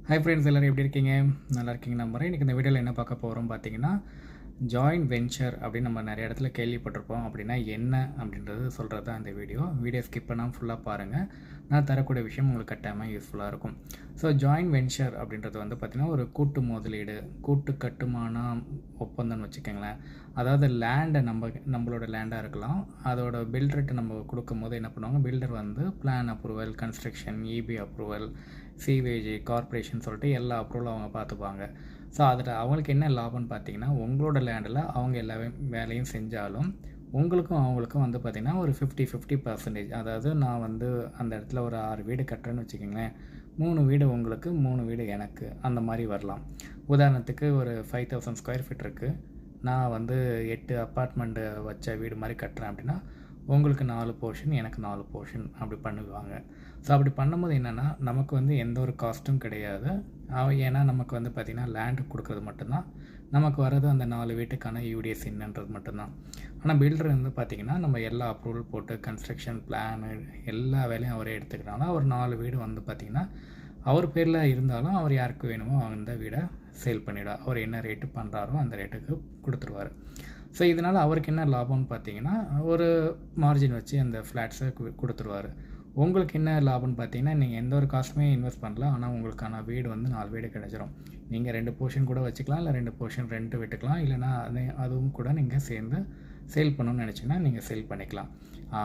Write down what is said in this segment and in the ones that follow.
Hi friends, எல்லோரும் எப்படி இருக்கீங்க? நல்லா இருக்கீங்க நம்புறேன். இன்றைக்கி இந்த வீடியோவில் என்ன பார்க்க போகிறோம் பார்த்தீங்கன்னா, ஜாயிண்ட் வெஞ்சர் அப்படின்னு நம்ம நிறைய இடத்துல கேள்விப்பட்டிருப்போம். அப்படின்னா என்ன அப்படின்றது சொல்கிறது தான் இந்த வீடியோ ஸ்கிப் பண்ணாமல் ஃபுல்லாக பாருங்கள். நான் தரக்கூடிய விஷயம் உங்களுக்கு கட்டாயமாக யூஸ்ஃபுல்லாக இருக்கும். ஸோ ஜாயிண்ட் வெஞ்சர் அப்படின்றது வந்து பார்த்திங்கன்னா ஒரு கூட்டு முதலீடு, கூட்டு கட்டுமான ஒப்பந்தம்னு வச்சுக்கோங்களேன். அதாவது லேண்டை நம்மளோட லேண்டாக இருக்கலாம், அதோட பில்டர்கிட்ட நம்ம கொடுக்கும் போது என்ன பண்ணுவாங்க, பில்டர் வந்து plan approval, construction, EB approval, sewage, corporation சொல்லிட்டு எல்லா அப்ரூவலும் அவங்க பார்த்துப்பாங்க. ஸோ அதில் அவங்களுக்கு என்ன லாபம்னு பார்த்தீங்கன்னா, உங்களோட லேண்டில் அவங்க எல்லா வேலையும் செஞ்சாலும் உங்களுக்கும் அவங்களுக்கும் வந்து பார்த்திங்கன்னா ஒரு 50-50%. அதாவது நான் வந்து அந்த இடத்துல ஒரு 6 வீடு கட்டுறேன்னு வச்சுக்கிங்களேன், 3 வீடு உங்களுக்கு, 3 வீடு எனக்கு, அந்த மாதிரி வரலாம். உதாரணத்துக்கு ஒரு 5000 ஸ்கொயர் ஃபீட் இருக்குது, நான் வந்து 8 அப்பார்ட்மெண்ட்டு வச்ச வீடு மாதிரி கட்டுறேன் அப்படின்னா, உங்களுக்கு 4 போர்ஷன், எனக்கு 4 போர்ஷன் அப்படி பண்ணுவாங்க. ஸோ அப்படி பண்ணும்போது என்னென்னா, நமக்கு வந்து எந்த ஒரு காஸ்ட்டும் கிடையாது. ஏன்னா நமக்கு வந்து பார்த்திங்கன்னா லேண்டு கொடுக்குறது மட்டும்தான், நமக்கு வர்றது அந்த 4 வீட்டுக்கான யூடிஎஸ் என்னன்றது மட்டும்தான். ஆனால் பில்டர் வந்து பார்த்திங்கன்னா நம்ம எல்லா அப்ரூவல் போட்டு கன்ஸ்ட்ரக்ஷன் பிளானு எல்லா வேலையும் அவரே எடுத்துக்கிறாங்கன்னா, ஒரு 4 வீடு வந்து பார்த்திங்கன்னா அவர் பேரில் இருந்தாலும் அவர் யாருக்கு வேணுமோ அந்த வீடை சேல் பண்ணிவிடுவார். அவர் என்ன ரேட்டு பண்ணுறாரோ அந்த ரேட்டுக்கு கொடுத்துருவார். ஸோ இதனால் அவருக்கு என்ன லாபம்னு பார்த்தீங்கன்னா, ஒரு மார்ஜின் வச்சு அந்த ஃப்ளாட்ஸை கொடுத்துருவார். உங்களுக்கு என்ன லாபம்னு பார்த்தீங்கன்னா, நீங்கள் எந்த ஒரு காஸ்ட்டுமே இன்வெஸ்ட் பண்ணலாம், ஆனால் உங்களுக்கான வீடு வந்து 4 வீடு கிடச்சிரும். நீங்கள் 2 போர்ஷன் கூட வச்சுக்கலாம், இல்லை 2 போர்ஷன் ரெண்ட்டு விட்டுக்கலாம், இல்லைனா அதுவும் கூட நீங்கள் சேர்ந்து சேல் பண்ணணும்னு நினச்சிங்கன்னா நீங்கள் சேல் பண்ணிக்கலாம்.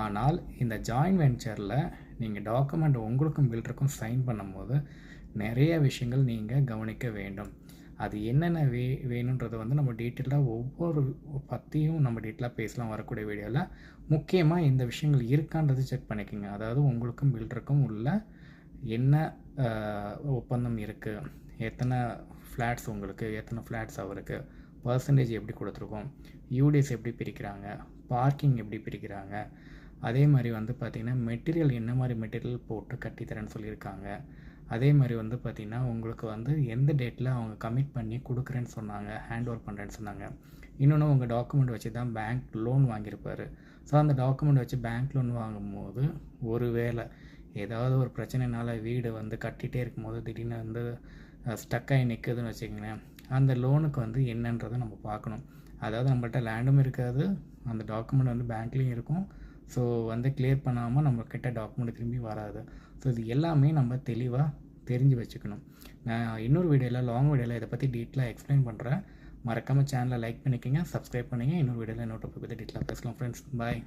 ஆனால் இந்த ஜாயின்ட் வெஞ்சரில் நீங்கள் டாக்குமெண்ட் உங்களுக்கும் பில்டருக்கும் சைன் பண்ணும்போது நிறைய விஷயங்கள் நீங்கள் கவனிக்க வேண்டும். அது என்னென்ன வேணுன்றதை வந்து நம்ம டீட்டெயிலாக ஒவ்வொரு பற்றியும் நம்ம டீட்டெயிலாக பேசலாம் வரக்கூடிய வீடியோவில். முக்கியமாக இந்த விஷயங்கள் இருக்கான்றது செக் பண்ணிக்கோங்க. அதாவது உங்களுக்கும் பில்டருக்கும் உள்ள என்ன ஒப்பந்தம் இருக்குது, எத்தனை ஃப்ளாட்ஸ் உங்களுக்கு, எத்தனை ஃப்ளாட்ஸ் அவருக்கு, பர்சன்டேஜ் எப்படி கொடுத்துருக்கோம், யூடிஎஸ் எப்படி பிரிக்கிறாங்க, பார்க்கிங் எப்படி பிரிக்கிறாங்க, அதே மாதிரி வந்து பார்த்திங்கன்னா மெட்டீரியல் என்ன மாதிரி மெட்டீரியல் போட்டு கட்டித்தரேன்னு சொல்லியிருக்காங்க. அதே மாதிரி வந்து பார்த்திங்கன்னா உங்களுக்கு வந்து எந்த டேட்டில் அவங்க கமிட் பண்ணி கொடுக்குறேன்னு சொன்னாங்க, ஹேண்ட் ஓவர் பண்ணுறேன்னு சொன்னாங்க. இன்னொன்று உங்கள் டாக்குமெண்ட் வச்சு தான் பேங்க் லோன் வாங்கியிருப்பார். ஸோ அந்த டாக்குமெண்ட் வச்சு பேங்க் லோன் வாங்கும்போது ஒரு வேளை ஏதாவது ஒரு பிரச்சனைனால வீடு வந்து கட்டிகிட்டே இருக்கும்போது திடீர்னு வந்து ஸ்டக்காகி நிற்குதுன்னு வச்சுக்கோங்களேன், அந்த லோனுக்கு வந்து என்னன்றதை நம்ம பார்க்கணும். அதாவது நம்மள்கிட்ட லேண்டும் இருக்காது, அந்த டாக்குமெண்ட் வந்து பேங்க்லேயும் இருக்கும். ஸோ வந்து கிளியர் பண்ணாமல் நம்மக்கிட்ட டாக்குமெண்ட் திரும்பி வராது. ஸோ இது எல்லாமே நம்ம தெளிவாக தெரிஞ்சு வச்சுக்கணும். நான் இன்னொரு வீடியோவில், லாங் வீடியோவில் இதை பற்றி டீட்டெயிலாக எக்ஸ்பிளைன் பண்ணுறேன். மறக்காமல் சேனலை லைக் பண்ணிக்கோங்க, சப்ஸ்கிரைப் பண்ணுங்கள். இன்னொரு வீடியோவில் இன்னொரு டாபிக் பற்றி டீட்டெயிலாக பேசலாம் ஃப்ரெண்ட்ஸ். பாய்.